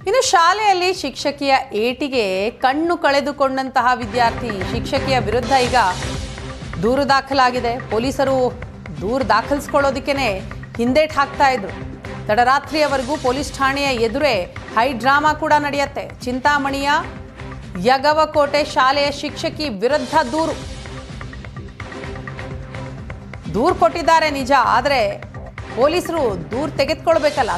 ಇನ್ನು ಶಾಲೆಯಲ್ಲಿ ಶಿಕ್ಷಕಿಯ ಏಟಿಗೆ ಕಣ್ಣು ಕಳೆದುಕೊಂಡಂತಹ ವಿದ್ಯಾರ್ಥಿ ಶಿಕ್ಷಕಿಯ ವಿರುದ್ಧ ಈಗ ದೂರು ದಾಖಲಾಗಿದೆ. ಪೊಲೀಸರು ದೂರು ದಾಖಲಿಸ್ಕೊಳ್ಳೋದಕ್ಕೇನೆ ಹಿಂದೇಟು ಹಾಕ್ತಾ ಇದ್ರು. ತಡರಾತ್ರಿಯವರೆಗೂ ಪೊಲೀಸ್ ಠಾಣೆಯ ಎದುರೇ ಹೈ ಡ್ರಾಮಾ ಕೂಡ ನಡೆಯುತ್ತೆ. ಚಿಂತಾಮಣಿಯ ಯಗವಕೋಟೆ ಶಾಲೆಯ ಶಿಕ್ಷಕಿ ವಿರುದ್ಧ ದೂರು ಕೊಟ್ಟಿದ್ದಾರೆ ನಿಜ, ಆದರೆ ಪೊಲೀಸರು ದೂರು ತೆಗೆದುಕೊಳ್ಬೇಕಲ್ಲ,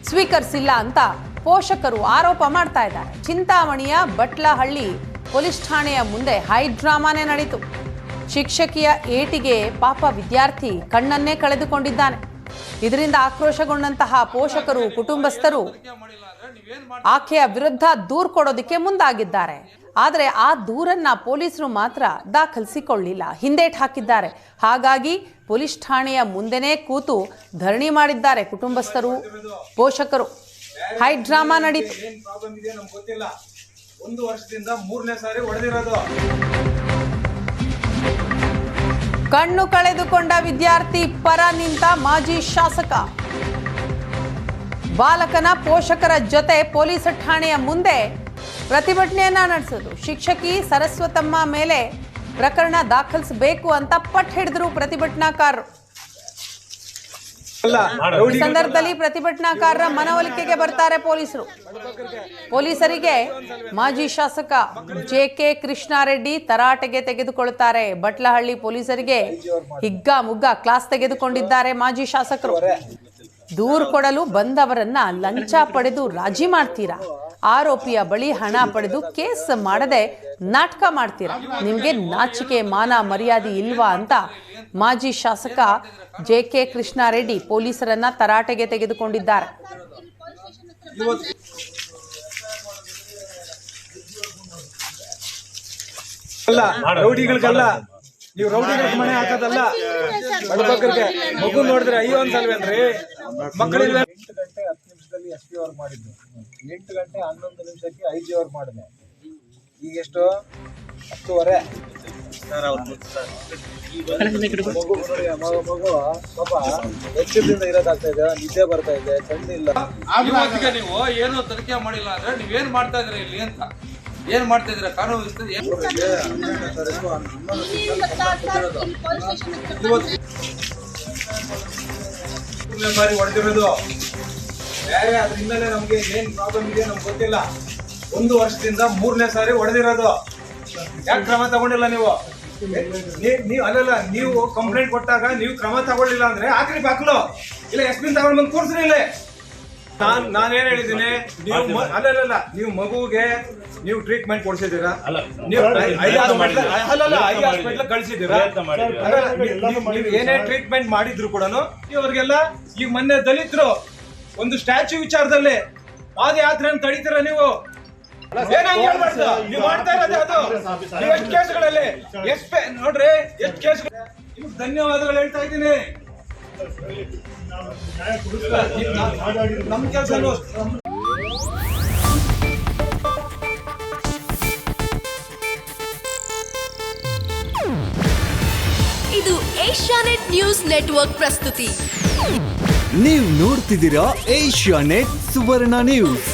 ಸ್ವೀಕರಿಸಿಲ್ಲ ಅಂತ ಪೋಷಕರು ಆರೋಪ ಮಾಡ್ತಾ ಇದ್ದಾರೆ. ಚಿಂತಾಮಣಿಯ ಬಟ್ಲಹಳ್ಳಿ ಪೊಲೀಸ್ ಠಾಣೆಯ ಮುಂದೆ ಹೈ ಡ್ರಾಮಾನೇ ನಡೀತು. ಶಿಕ್ಷಕಿಯ ಏಟಿಗೆ ಪಾಪ ವಿದ್ಯಾರ್ಥಿ ಕಣ್ಣನ್ನೇ ಕಳೆದುಕೊಂಡಿದ್ದಾನೆ. ಇದರಿಂದ ಆಕ್ರೋಶಗೊಂಡಂತಹ ಪೋಷಕರು, ಕುಟುಂಬಸ್ಥರು ಆಕೆಯ ವಿರುದ್ಧ ದೂರು ಕೊಡೋದಕ್ಕೆ ಮುಂದಾಗಿದ್ದಾರೆ. ಆದರೆ ಆ ದೂರನ್ನ ಪೊಲೀಸರು ಮಾತ್ರ ದಾಖಲಿಸಿಕೊಳ್ಳಿಲ್ಲ, ಹಿಂದೇಟು ಹಾಕಿದ್ದಾರೆ. ಹಾಗಾಗಿ ಪೊಲೀಸ್ ಠಾಣೆಯ ಮುಂದೆನೇ ಕೂತು ಧರಣಿ ಮಾಡಿದ್ದಾರೆ ಕುಟುಂಬಸ್ಥರು, ಪೋಷಕರು. ಹೈ ಡ್ರಾಮಾ ನಡೀತು. ಒಂದು ವರ್ಷದಿಂದ 3ನೇ ಸಾರಿ ಹೊಡೆದಿರೋದು. ಕಣ್ಣು ಕಳೆದುಕೊಂಡ ವಿದ್ಯಾರ್ಥಿ ಪರ ನಿಂತ ಮಾಜಿ ಶಾಸಕ. ಬಾಲಕನ ಪೋಷಕರ ಜೊತೆ ಪೊಲೀಸ್ ಠಾಣೆಯ ಮುಂದೆ ಪ್ರತಿಭಟನೆಯನ್ನ ನಡೆಸಿದ್ರು. ಶಿಕ್ಷಕಿ ಸರಸ್ವತಮ್ಮ ಮೇಲೆ ಪ್ರಕರಣ ದಾಖಲಿಸಬೇಕು ಅಂತ ಪಟ್ಟು ಹಿಡಿದ್ರು ಪ್ರತಿಭಟನಾಕಾರರು. ಈ ಸಂದರ್ಭದಲ್ಲಿ ಪ್ರತಿಭಟನಾಕಾರರ ಮನವೊಲಿಕೆಗೆ ಬರ್ತಾರೆ ಪೊಲೀಸರು. ಪೊಲೀಸರಿಗೆ ಮಾಜಿ ಶಾಸಕ ಜೆ.ಕೆ. ಕೃಷ್ಣಾರೆಡ್ಡಿ ತರಾಟೆಗೆ ತೆಗೆದುಕೊಳ್ಳುತ್ತಾರೆ. ಬಟ್ಲಹಳ್ಳಿ ಪೊಲೀಸರಿಗೆ ಹಿಗ್ಗಾಮುಗ್ಗ ಕ್ಲಾಸ್ ತೆಗೆದುಕೊಂಡಿದ್ದಾರೆ ಮಾಜಿ ಶಾಸಕರು. ದೂರು ಕೊಡಲು ಬಂದವರನ್ನ ಲಂಚ ಪಡೆದು ರಾಜಿ ಮಾಡ್ತೀರಾ? ಆರೋಪಿಯ ಬಳಿ ಹಣ ಪಡೆದು ಕೇಸ್ ಮಾಡದೆ ನಾಟಕ ಮಾಡ್ತೀರಾ? ನಿಮ್ಗೆ ನಾಚಿಕೆ ಮಾನ ಮರ್ಯಾದೆ ಇಲ್ವಾ ಅಂತ ಮಾಜಿ ಶಾಸಕ ಜೆ.ಕೆ. ಕೃಷ್ಣಾರೆಡ್ಡಿ ಪೊಲೀಸರನ್ನ ತರಾಟೆಗೆ ತೆಗೆದುಕೊಂಡಿದ್ದಾರೆ. ನೀವು ರೌಡಿಗಳಿಗೆ ಮನೆ ಹಾಕೋದಲ್ಲ, ಬಡಬಗ್ಗರಿಗೆ ಮಗು ನೋಡಿದ್ರೆ ಅಯ್ಯೋ ಅನ್ಸಲ್ವೇನ್ರಿ? ಮಕ್ಕಳಿಲ್ಲ. 8 ಗಂಟೆ 10 ನಿಮಿಷದಲ್ಲಿ SP ಅವ್ರು ಮಾಡಿದ್ದು, 8 ಗಂಟೆ 11 ನಿಮಿಷಕ್ಕೆ IG ಅವ್ರು ಮಾಡಿದೆ. ಈಗ ಎಷ್ಟು? 10:30. ಮಗು ಪಾಪ ಎಚ್ಚರದಿಂದ ಇರೋದಾಗ್ತಾ ಇದೆ, ನಿದ್ದೆ ಬರ್ತಾ ಇದೆ, ಕಣ್ಣು ಇಲ್ಲ. ನೀವು ಏನು ತನಿಖೆ ಮಾಡಿಲ್ಲ ಅಂದ್ರೆ ನೀವೇನ್ ಮಾಡ್ತಾ ಇದ್ರಿ ಇಲ್ಲಿ ಅಂತ? ಏನ್ ಮಾಡ್ತಾ ಇದ್ರ? ಕಾನೂನು ಬಾರಿ ಹೊಡೆದಿರೋದು ಬೇರೆ. ಅದ್ರ ಹಿನ್ನೆಲೆ ನಮ್ಗೆ ಏನ್ ಪ್ರಾಬ್ಲಮ್ ಇದೆ ನಮ್ಗೆ ಗೊತ್ತಿಲ್ಲ. 1 ವರ್ಷದಿಂದ 3ನೇ ಸಾರಿ ಹೊಡೆದಿರೋದು. ಯಾಕೆ ಕ್ರಮ ತಗೊಂಡಿಲ್ಲ ನೀವು? ಅಲ್ಲಲ್ಲ, ನೀವು ಕಂಪ್ಲೇಂಟ್ ಕೊಟ್ಟಾಗ ನೀವು ಕ್ರಮ ತಗೊಳ್ಳಿಲ್ಲ ಅಂದ್ರೆ ಹಾಕ್ರಿ ಬಾಕ್ಲು, ಇಲ್ಲ SP ತಗೊಂಡ್ ಬಂದು ಕೂರ್ಸ್ರಿ ಇಲ್ಲಿ. ನಾನೇನ್ ಹೇಳಿದ್ದೀನಿ, ಅಲ್ಲಲ್ಲ, ನೀವು ಮಗುಗೆ ನೀವು ಟ್ರೀಟ್ಮೆಂಟ್ ಕೊಡ್ಸಿದ್ದೀರಾ, ನೀವು ಐ ಹಾಸ್ಪಿಟಲ್ ಕಳ್ಸಿದ್ದೀರಾ. ನೀವು ಏನೇ ಟ್ರೀಟ್ಮೆಂಟ್ ಮಾಡಿದ್ರು ಕೂಡ ಇವ್ರಿಗೆಲ್ಲ ಈಗ ಮೊನ್ನೆ ದಲಿತರು ಒಂದು ಸ್ಟ್ಯಾಚ್ಯೂ ವಿಚಾರದಲ್ಲಿ ಪಾದಯಾತ್ರೆಯನ್ನು ತಡೀತೀರ ನೀವು. ನೀವು ಮಾಡ್ತಾ ಇರೋದು ಅದು. ನೀವು ಎಷ್ಟು ಕೇಸ್ಗಳಲ್ಲಿ ನೋಡ್ರಿ, ಎಷ್ಟು ಕೇಸ್ಗಳು. ನಿಮ್ಗೆ ಧನ್ಯವಾದಗಳು ಹೇಳ್ತಾ ಇದ್ದೀನಿ. ನಮ್ಮ ಕೆಲಸ ಇದು ಏಷ್ಯಾನೆಟ್ ನ್ಯೂಸ್ ನೆಟ್ವರ್ಕ್ ಪ್ರಸ್ತುತಿ. ನೀವು ನೋಡ್ತಿದ್ದೀರಾ ಏಷ್ಯಾನೆಟ್ ಸುವರ್ಣ ನ್ಯೂಸ್.